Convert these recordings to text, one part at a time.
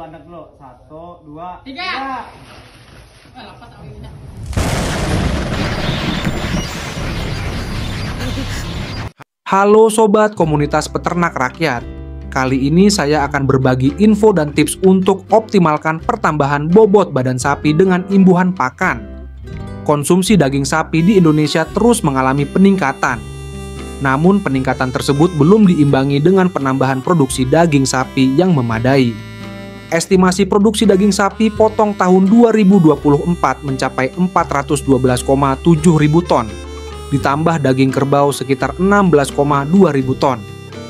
Anak dulu. 1, 2, 3. 3. Lepas awalnya. Halo sobat komunitas peternak rakyat. Kali ini saya akan berbagi info dan tips untuk optimalkan pertambahan bobot badan sapi dengan imbuhan pakan. Konsumsi daging sapi di Indonesia terus mengalami peningkatan. Namun peningkatan tersebut belum diimbangi dengan penambahan produksi daging sapi yang memadai. Estimasi produksi daging sapi potong tahun 2024 mencapai 412,7 ribu ton, ditambah daging kerbau sekitar 16,2 ribu ton,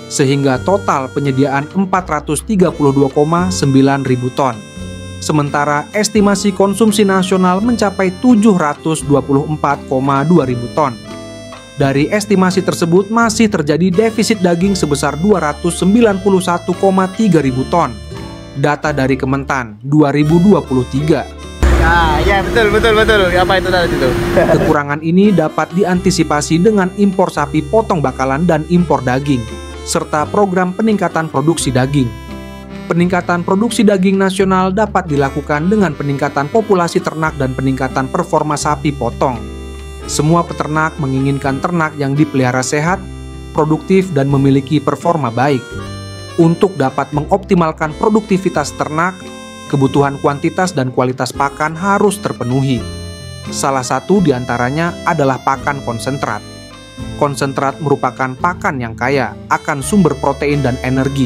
sehingga total penyediaan 432,9 ribu ton. Sementara estimasi konsumsi nasional mencapai 724,2 ribu ton. Dari estimasi tersebut masih terjadi defisit daging sebesar 291,3 ribu ton. Data dari Kementan 2023. Ya betul. Apa itu tadi itu? Kekurangan ini dapat diantisipasi dengan impor sapi potong bakalan dan impor daging, serta program peningkatan produksi daging. Peningkatan produksi daging nasional dapat dilakukan dengan peningkatan populasi ternak dan peningkatan performa sapi potong. Semua peternak menginginkan ternak yang dipelihara sehat, produktif, dan memiliki performa baik. Untuk dapat mengoptimalkan produktivitas ternak, kebutuhan kuantitas dan kualitas pakan harus terpenuhi. Salah satu di antaranya adalah pakan konsentrat. Konsentrat merupakan pakan yang kaya akan sumber protein dan energi,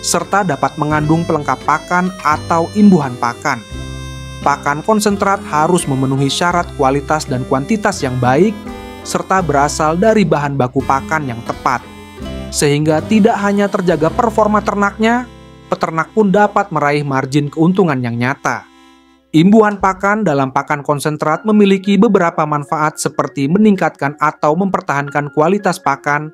serta dapat mengandung pelengkap pakan atau imbuhan pakan. Pakan konsentrat harus memenuhi syarat kualitas dan kuantitas yang baik, serta berasal dari bahan baku pakan yang tepat. Sehingga tidak hanya terjaga performa ternaknya, peternak pun dapat meraih margin keuntungan yang nyata. Imbuhan pakan dalam pakan konsentrat memiliki beberapa manfaat seperti meningkatkan atau mempertahankan kualitas pakan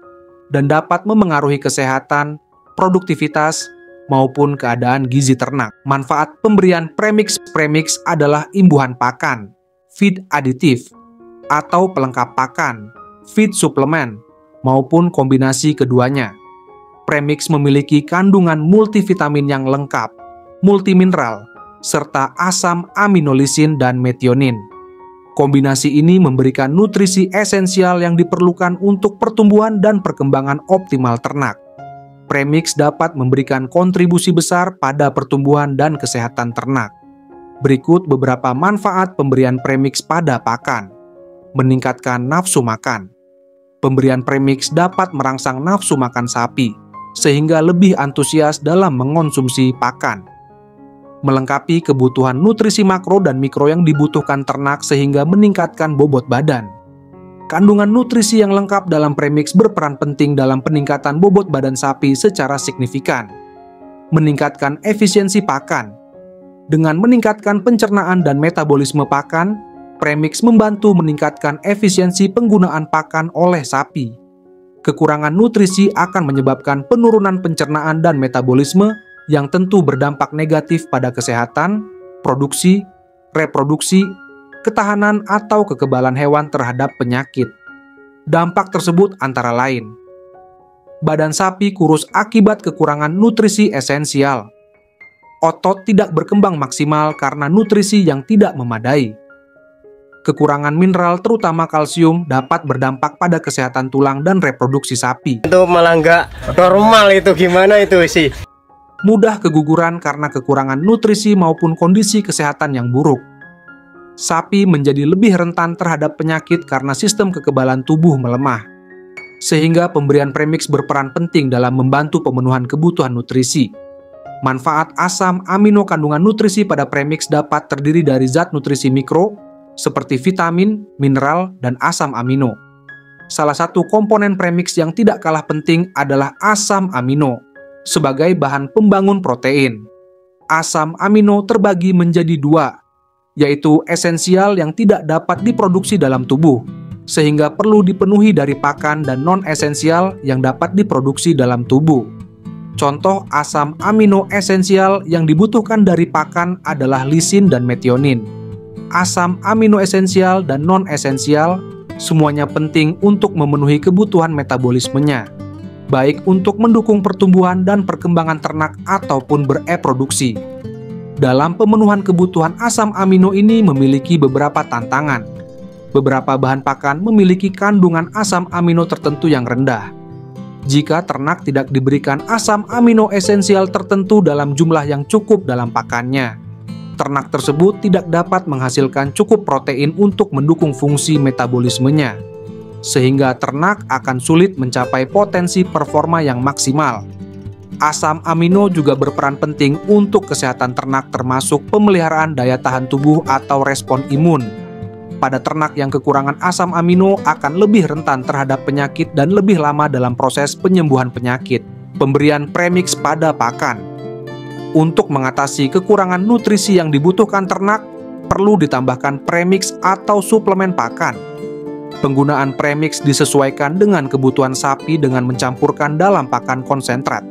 dan dapat memengaruhi kesehatan, produktivitas, maupun keadaan gizi ternak. Manfaat pemberian premix adalah imbuhan pakan, feed aditif, atau pelengkap pakan, feed suplemen, maupun kombinasi keduanya. Premix memiliki kandungan multivitamin yang lengkap, multimineral, serta asam aminolisin dan metionin. Kombinasi ini memberikan nutrisi esensial yang diperlukan untuk pertumbuhan dan perkembangan optimal ternak. Premix dapat memberikan kontribusi besar pada pertumbuhan dan kesehatan ternak. Berikut beberapa manfaat pemberian premix pada pakan. Meningkatkan nafsu makan. Pemberian premix dapat merangsang nafsu makan sapi, sehingga lebih antusias dalam mengonsumsi pakan. Melengkapi kebutuhan nutrisi makro dan mikro yang dibutuhkan ternak sehingga meningkatkan bobot badan. Kandungan nutrisi yang lengkap dalam premix berperan penting dalam peningkatan bobot badan sapi secara signifikan. Meningkatkan efisiensi pakan. Dengan meningkatkan pencernaan dan metabolisme pakan, premix membantu meningkatkan efisiensi penggunaan pakan oleh sapi. Kekurangan nutrisi akan menyebabkan penurunan pencernaan dan metabolisme yang tentu berdampak negatif pada kesehatan, produksi, reproduksi, ketahanan atau kekebalan hewan terhadap penyakit. Dampak tersebut antara lain: badan sapi kurus akibat kekurangan nutrisi esensial. Otot tidak berkembang maksimal karena nutrisi yang tidak memadai. Kekurangan mineral terutama kalsium dapat berdampak pada kesehatan tulang dan reproduksi sapi. Itu malah nggak normal, itu gimana itu sih? Mudah keguguran karena kekurangan nutrisi maupun kondisi kesehatan yang buruk. Sapi menjadi lebih rentan terhadap penyakit karena sistem kekebalan tubuh melemah. sehingga pemberian premix berperan penting dalam membantu pemenuhan kebutuhan nutrisi. Manfaat asam amino kandungan nutrisi pada premix dapat terdiri dari zat nutrisi mikro, seperti vitamin, mineral, dan asam amino. Salah satu komponen premix yang tidak kalah penting adalah asam amino, sebagai bahan pembangun protein. Asam amino terbagi menjadi dua, yaitu esensial yang tidak dapat diproduksi dalam tubuh, sehingga perlu dipenuhi dari pakan, dan non-esensial yang dapat diproduksi dalam tubuh. Contoh asam amino esensial yang dibutuhkan dari pakan adalah lisin dan metionin. Asam amino esensial dan non-esensial semuanya penting untuk memenuhi kebutuhan metabolismenya, baik untuk mendukung pertumbuhan dan perkembangan ternak ataupun bereproduksi. Dalam pemenuhan kebutuhan asam amino ini memiliki beberapa tantangan. Beberapa bahan pakan memiliki kandungan asam amino tertentu yang rendah. Jika ternak tidak diberikan asam amino esensial tertentu dalam jumlah yang cukup dalam pakannya, ternak tersebut tidak dapat menghasilkan cukup protein untuk mendukung fungsi metabolismenya, sehingga ternak akan sulit mencapai potensi performa yang maksimal. Asam amino juga berperan penting untuk kesehatan ternak, termasuk pemeliharaan daya tahan tubuh atau respon imun. Pada ternak yang kekurangan asam amino akan lebih rentan terhadap penyakit dan lebih lama dalam proses penyembuhan penyakit. Pemberian premix pada pakan. Untuk mengatasi kekurangan nutrisi yang dibutuhkan ternak, perlu ditambahkan premix atau suplemen pakan. Penggunaan premix disesuaikan dengan kebutuhan sapi dengan mencampurkan dalam pakan konsentrat.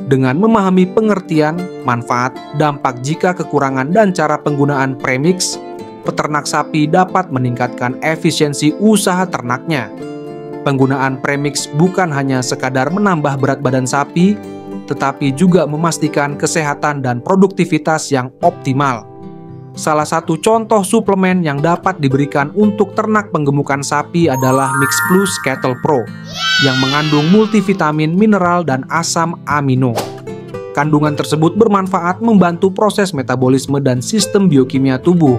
Dengan memahami pengertian, manfaat, dampak jika kekurangan dan cara penggunaan premix, peternak sapi dapat meningkatkan efisiensi usaha ternaknya. Penggunaan premix bukan hanya sekadar menambah berat badan sapi, tetapi juga memastikan kesehatan dan produktivitas yang optimal. Salah satu contoh suplemen yang dapat diberikan untuk ternak penggemukan sapi adalah Mix Plus Cattle Pro, yang mengandung multivitamin, mineral, dan asam amino. Kandungan tersebut bermanfaat membantu proses metabolisme dan sistem biokimia tubuh,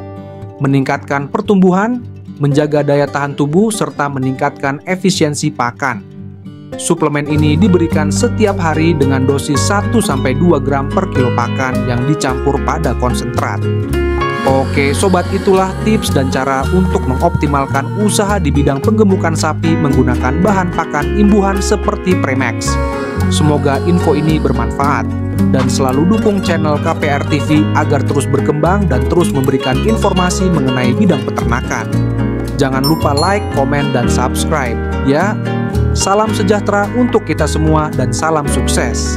meningkatkan pertumbuhan, menjaga daya tahan tubuh, serta meningkatkan efisiensi pakan. Suplemen ini diberikan setiap hari dengan dosis 1-2 gram per kilo pakan yang dicampur pada konsentrat. Oke sobat, itulah tips dan cara untuk mengoptimalkan usaha di bidang penggemukan sapi menggunakan bahan pakan imbuhan seperti Premix. Semoga info ini bermanfaat. Dan selalu dukung channel KPR TV agar terus berkembang dan terus memberikan informasi mengenai bidang peternakan. Jangan lupa like, komen, dan subscribe ya. Salam sejahtera untuk kita semua dan salam sukses.